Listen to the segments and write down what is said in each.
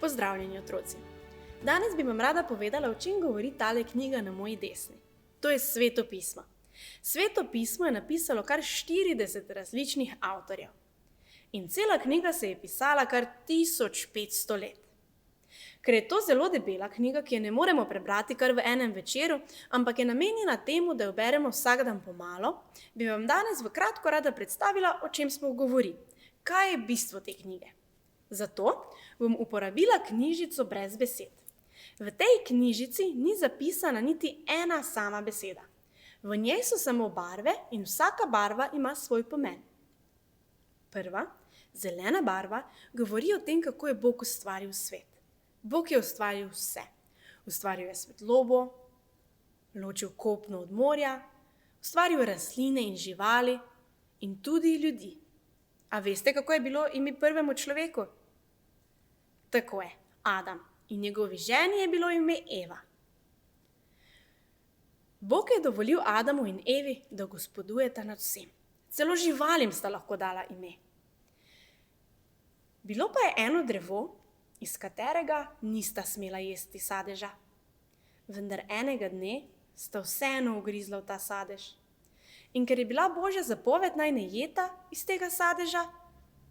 Pozdravljeni, otroci! Danes bi vam rada povedala, o čem govori tale knjiga na moji desni. To je Sveto pismo. Sveto pismo je napisalo kar 40 različnih avtorjev. In cela knjiga se je pisala kar 1500 let. Ker je to zelo debela knjiga, ki je ne moremo prebrati kar v enem večeru, ampak je namenjena temu, da jo beremo vsak dan pomalo, bi vam danes v kratko rada predstavila, o čem smo govori. Kaj je bistvo te knjige? Zato bom uporabila knjižico brez besed. V tej knjižici ni zapisana niti ena sama beseda. V njej so samo barve in vsaka barva ima svoj pomen. Prva, zelena barva, govori o tem, kako je Bog ustvaril svet. Bog je ustvaril vse. Ustvaril je svetlobo, ločil kopno od morja, ustvaril rastline in živali in tudi ljudi. A veste, kako je bilo ime prvemu človeku? Tako je, Adam. In njegovi ženi je bilo ime Eva. Bog je dovolil Adamu in Evi, da gospodujeta nad vsem. Celo živalim sta lahko dala ime. Bilo pa je eno drevo, iz katerega nista smela jesti sadeža. Vendar enega dne sta vseeno ugrizla v ta sadež. In ker je bila Božja zapoved, naj ne jeta iz tega sadeža,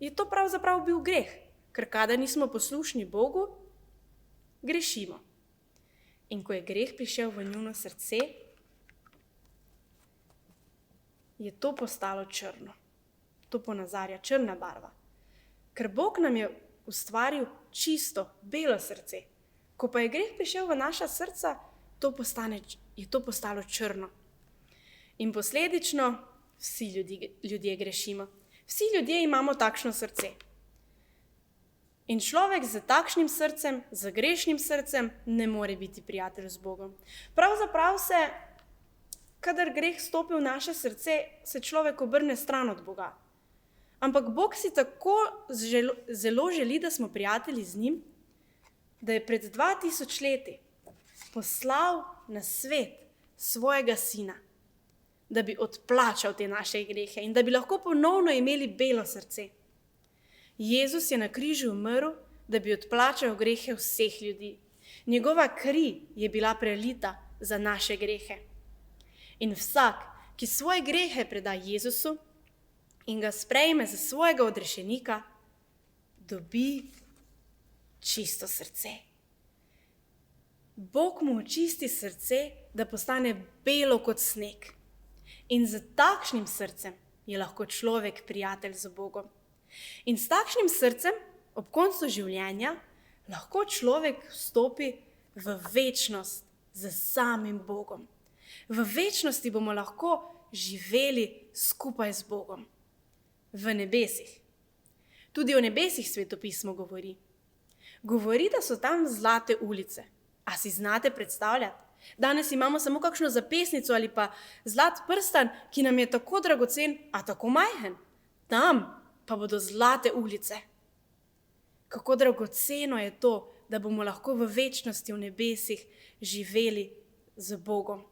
je to pravzaprav bil greh, ker kadar nismo poslušni Bogu, grešimo. In ko je greh prišel v njuno srce, je to postalo črno. To ponazarja črna barva. Ker Bog nam je ustvaril čisto, belo srce. Ko pa je greh prišel v naša srca, je to postalo črno. In posledično vsi ljudje grešimo. Vsi ljudje imamo takšno srce. In človek z takšnim srcem, z grešnim srcem, ne more biti prijatelj z Bogom. Pravzaprav se, kadar greh stopi v naše srce, se človek obrne stran od Boga. Ampak Bog si tako zelo želi, da smo prijatelji z njim, da je pred 2000 leti poslal na svet svojega sina, da bi odplačal te naše grehe in da bi lahko ponovno imeli belo srce. Jezus je na križu umrl, da bi odplačal grehe vseh ljudi. Njegova kri je bila prelita za naše grehe. In vsak, ki svoje grehe preda Jezusu in ga sprejme za svojega odrešenika, dobi čisto srce. Bog mu očisti srce, da postane belo kot sneg. In z takšnim srcem je lahko človek prijatelj z Bogom. In s takšnim srcem ob koncu življenja lahko človek vstopi v večnost z samim Bogom. V večnosti bomo lahko živeli skupaj z Bogom. V nebesih. Tudi o nebesih Sveto pismo govori. Govori, da so tam zlate ulice. A si znate predstavljati? Danes imamo samo kakšno zapestnico ali pa zlat prstan, ki nam je tako dragocen, a tako majhen. Tam pa bodo zlate ulice. Kako dragoceno je to, da bomo lahko v večnosti v nebesih živeli z Bogom.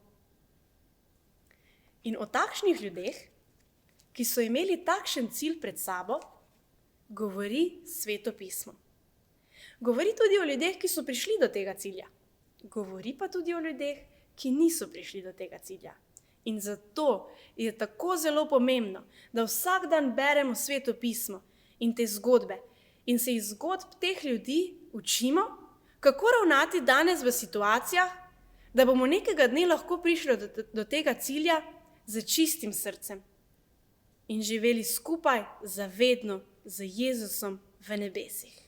In o takšnih ljudeh, ki so imeli takšen cilj pred sabo, govori Sveto pismo. Govori tudi o ljudeh, ki so prišli do tega cilja. Govori pa tudi o ljudeh, ki niso prišli do tega cilja. In zato je tako zelo pomembno, da vsak dan beremo Sveto pismo in te zgodbe in se iz zgodb teh ljudi učimo, kako ravnati danes v situacijah, da bomo nekega dne lahko prišli do tega cilja z čistim srcem in živeli skupaj zavedno z Jezusom v nebesih.